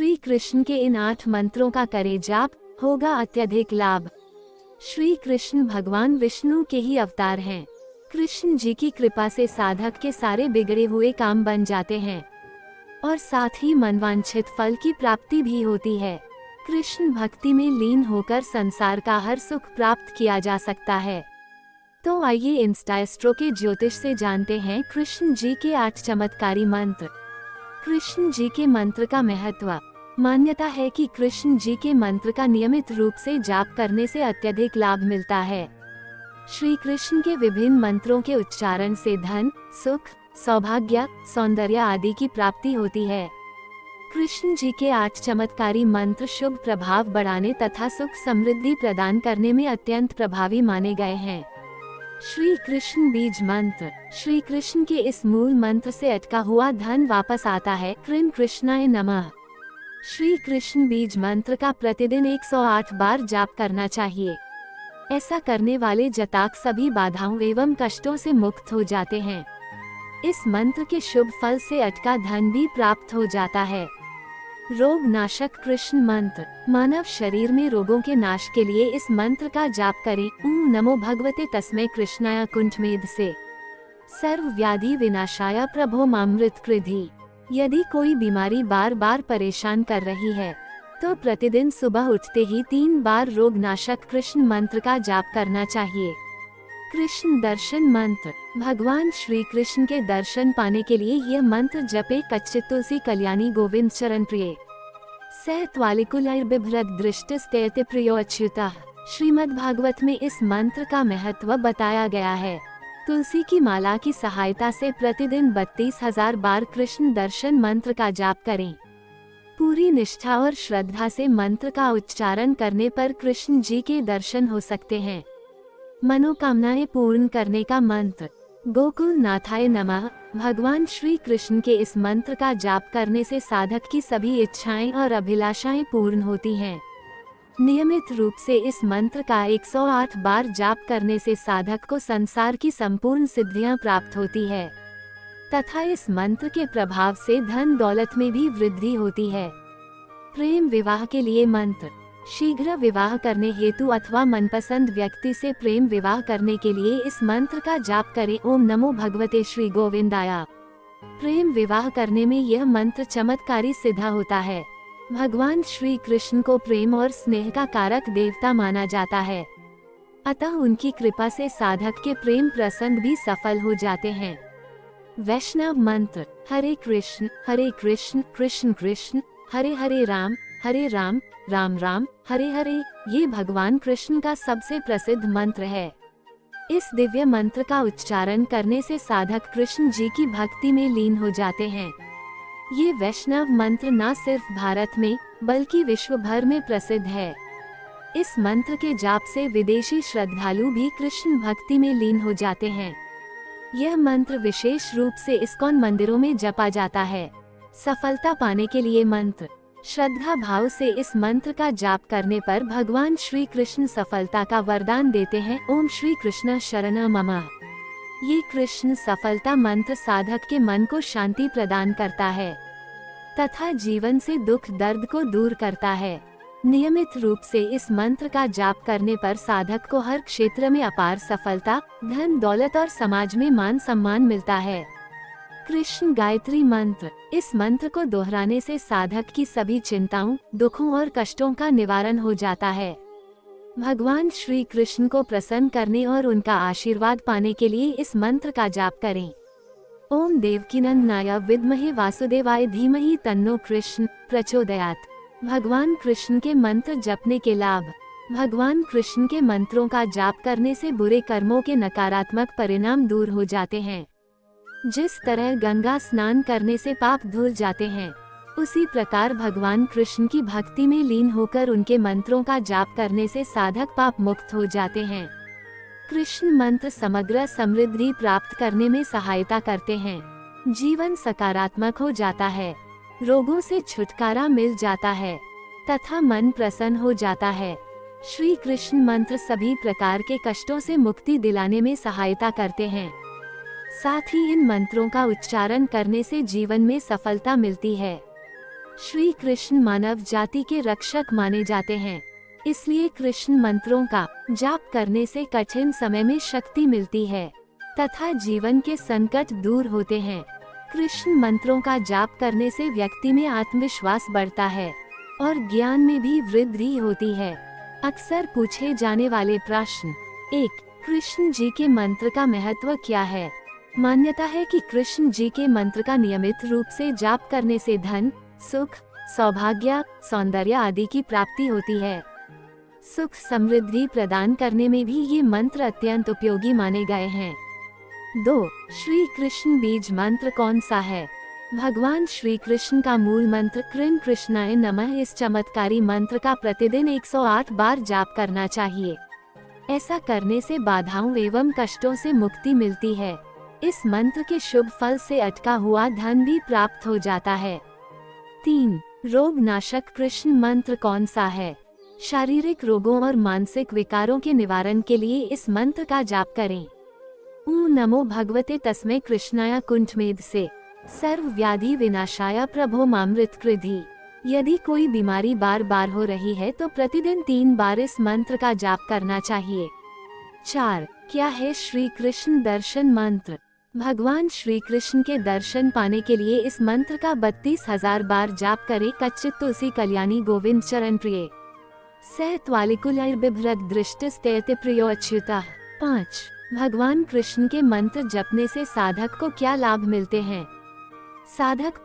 श्री कृष्ण के इन 8 मंत्रों का करे जाप, होगा अत्यधिक लाभ। श्री कृष्ण भगवान विष्णु के ही अवतार हैं। कृष्ण जी की कृपा से साधक के सारे बिगड़े हुए काम बन जाते हैं और साथ ही मनवांछित फल की प्राप्ति भी होती है। कृष्ण भक्ति में लीन होकर संसार का हर सुख प्राप्त किया जा सकता है। तो आइए इंस्टाएस्ट्रो के ज्योतिष से जानते हैं कृष्ण जी के 8 चमत्कारी मंत्र। कृष्ण जी के मंत्र का महत्व। मान्यता है कि कृष्ण जी के मंत्र का नियमित रूप से जाप करने से अत्यधिक लाभ मिलता है। श्री कृष्ण के विभिन्न मंत्रों के उच्चारण से धन, सुख, सौभाग्य, सौंदर्य आदि की प्राप्ति होती है। कृष्ण जी के 8 चमत्कारी मंत्र शुभ प्रभाव बढ़ाने तथा सुख समृद्धि प्रदान करने में अत्यंत प्रभावी माने गए हैं। श्री कृष्ण बीज मंत्र। श्री कृष्ण के इस मूल मंत्र से अटका हुआ धन वापस आता है। कृष्ण कृष्णाय नमः। श्री कृष्ण बीज मंत्र का प्रतिदिन 108 बार जाप करना चाहिए। ऐसा करने वाले जातक सभी बाधाओं एवं कष्टों से मुक्त हो जाते हैं। इस मंत्र के शुभ फल से अटका धन भी प्राप्त हो जाता है। रोग नाशक कृष्ण मंत्र। मानव शरीर में रोगों के नाश के लिए इस मंत्र का जाप करें। ओम नमो भगवते तस्मै कृष्णाय कुंठमेध से सर्व व्याधि विनाशाय प्रभो मामृत कृधि। यदि कोई बीमारी बार बार परेशान कर रही है तो प्रतिदिन सुबह उठते ही 3 बार रोग नाशक कृष्ण मंत्र का जाप करना चाहिए। कृष्ण दर्शन मंत्र। भगवान श्री कृष्ण के दर्शन पाने के लिए यह मंत्र जपे। कच्चित तुलसी कल्याणी गोविंद चरण प्रिय सहत्वालिकुलैर्बिभ्रत दृष्टिस्तेयते प्रियो अच्युतः। श्रीमद् भागवत में इस मंत्र का महत्व बताया गया है। तुलसी की माला की सहायता से प्रतिदिन 32,000 बार कृष्ण दर्शन मंत्र का जाप करें। पूरी निष्ठा और श्रद्धा से मंत्र का उच्चारण करने पर कृष्ण जी के दर्शन हो सकते हैं। मनोकामनाएं पूर्ण करने का मंत्र। गोकुल नाथाय नमः। भगवान श्री कृष्ण के इस मंत्र का जाप करने से साधक की सभी इच्छाएं और अभिलाषाएं पूर्ण होती हैं। नियमित रूप से इस मंत्र का 108 बार जाप करने से साधक को संसार की संपूर्ण सिद्धियां प्राप्त होती है तथा इस मंत्र के प्रभाव से धन दौलत में भी वृद्धि होती है। प्रेम विवाह के लिए मंत्र। शीघ्र विवाह करने हेतु अथवा मनपसंद व्यक्ति से प्रेम विवाह करने के लिए इस मंत्र का जाप करें। ओम नमो भगवते श्री गोविंदाय। प्रेम विवाह करने में यह मंत्र चमत्कारी सिद्ध होता है। भगवान श्री कृष्ण को प्रेम और स्नेह का कारक देवता माना जाता है, अतः उनकी कृपा से साधक के प्रेम प्रसंग भी सफल हो जाते हैं। वैष्णव मंत्र। हरे कृष्ण कृष्ण कृष्ण हरे हरे राम राम राम हरे हरे। ये भगवान कृष्ण का सबसे प्रसिद्ध मंत्र है। इस दिव्य मंत्र का उच्चारण करने से साधक कृष्ण जी की भक्ति में लीन हो जाते हैं। ये वैष्णव मंत्र न सिर्फ भारत में बल्कि विश्व भर में प्रसिद्ध है। इस मंत्र के जाप से विदेशी श्रद्धालु भी कृष्ण भक्ति में लीन हो जाते हैं। यह मंत्र विशेष रूप से इस्कॉन मंदिरों में जपा जाता है। सफलता पाने के लिए मंत्र। श्रद्धा भाव से इस मंत्र का जाप करने पर भगवान श्री कृष्ण सफलता का वरदान देते हैं। ओम श्री कृष्ण शरणं मम। ये कृष्ण सफलता मंत्र साधक के मन को शांति प्रदान करता है तथा जीवन से दुख दर्द को दूर करता है। नियमित रूप से इस मंत्र का जाप करने पर साधक को हर क्षेत्र में अपार सफलता, धन दौलत और समाज में मान सम्मान मिलता है। कृष्ण गायत्री मंत्र। इस मंत्र को दोहराने से साधक की सभी चिंताओं, दुखों और कष्टों का निवारण हो जाता है। भगवान श्री कृष्ण को प्रसन्न करने और उनका आशीर्वाद पाने के लिए इस मंत्र का जाप करें। ओम देवकीनंदनाय विद्महे वासुदेवाय धीमहि तन्नो कृष्ण प्रचोदयात्। भगवान कृष्ण के मंत्र जपने के लाभ। भगवान कृष्ण के मंत्रों का जाप करने से बुरे कर्मों के नकारात्मक परिणाम दूर हो जाते हैं। जिस तरह गंगा स्नान करने से पाप धुल जाते हैं, उसी प्रकार भगवान कृष्ण की भक्ति में लीन होकर उनके मंत्रों का जाप करने से साधक पाप मुक्त हो जाते हैं। कृष्ण मंत्र समग्र समृद्धि प्राप्त करने में सहायता करते हैं। जीवन सकारात्मक हो जाता है, रोगों से छुटकारा मिल जाता है तथा मन प्रसन्न हो जाता है। श्री कृष्ण मंत्र सभी प्रकार के कष्टों से मुक्ति दिलाने में सहायता करते हैं। साथ ही इन मंत्रों का उच्चारण करने से जीवन में सफलता मिलती है। श्री कृष्ण मानव जाति के रक्षक माने जाते हैं, इसलिए कृष्ण मंत्रों का जाप करने से कठिन समय में शक्ति मिलती है तथा जीवन के संकट दूर होते हैं। कृष्ण मंत्रों का जाप करने से व्यक्ति में आत्मविश्वास बढ़ता है और ज्ञान में भी वृद्धि होती है। अक्सर पूछे जाने वाले प्रश्न। 1. कृष्ण जी के मंत्र का महत्व क्या है? मान्यता है कि कृष्ण जी के मंत्र का नियमित रूप से जाप करने से धन, सुख, सौभाग्य, सौंदर्य आदि की प्राप्ति होती है। सुख समृद्धि प्रदान करने में भी ये मंत्र अत्यंत उपयोगी माने गए हैं। 2. श्री कृष्ण बीज मंत्र कौन सा है? भगवान श्री कृष्ण का मूल मंत्र कृष्ण कृष्णाय नमः। इस चमत्कारी मंत्र का प्रतिदिन 108 बार जाप करना चाहिए। ऐसा करने से बाधाओं एवं कष्टों से मुक्ति मिलती है। इस मंत्र के शुभ फल से अटका हुआ धन भी प्राप्त हो जाता है। 3. रोग नाशक कृष्ण मंत्र कौन सा है? शारीरिक रोगों और मानसिक विकारों के निवारण के लिए इस मंत्र का जाप करें। ॐ नमो भगवते तस्मै कृष्णाय कुंठमेध से सर्व व्याधि विनाशाय प्रभो मामृत कृधि। यदि कोई बीमारी बार बार हो रही है तो प्रतिदिन 3 बार इस मंत्र का जाप करना चाहिए। 4. क्या है श्री कृष्ण दर्शन मंत्र? भगवान श्री कृष्ण के दर्शन पाने के लिए इस मंत्र का 32,000 बार जाप करें। कच्चित तुलसी कल्याणी गोविंद चरण प्रिय सहत्वालिकुलैर्बिभ्रत दृष्टिस्तेयते प्रियो अच्युतः। 5. भगवान कृष्ण के मंत्र जपने से साधक को क्या लाभ मिलते हैं? साधक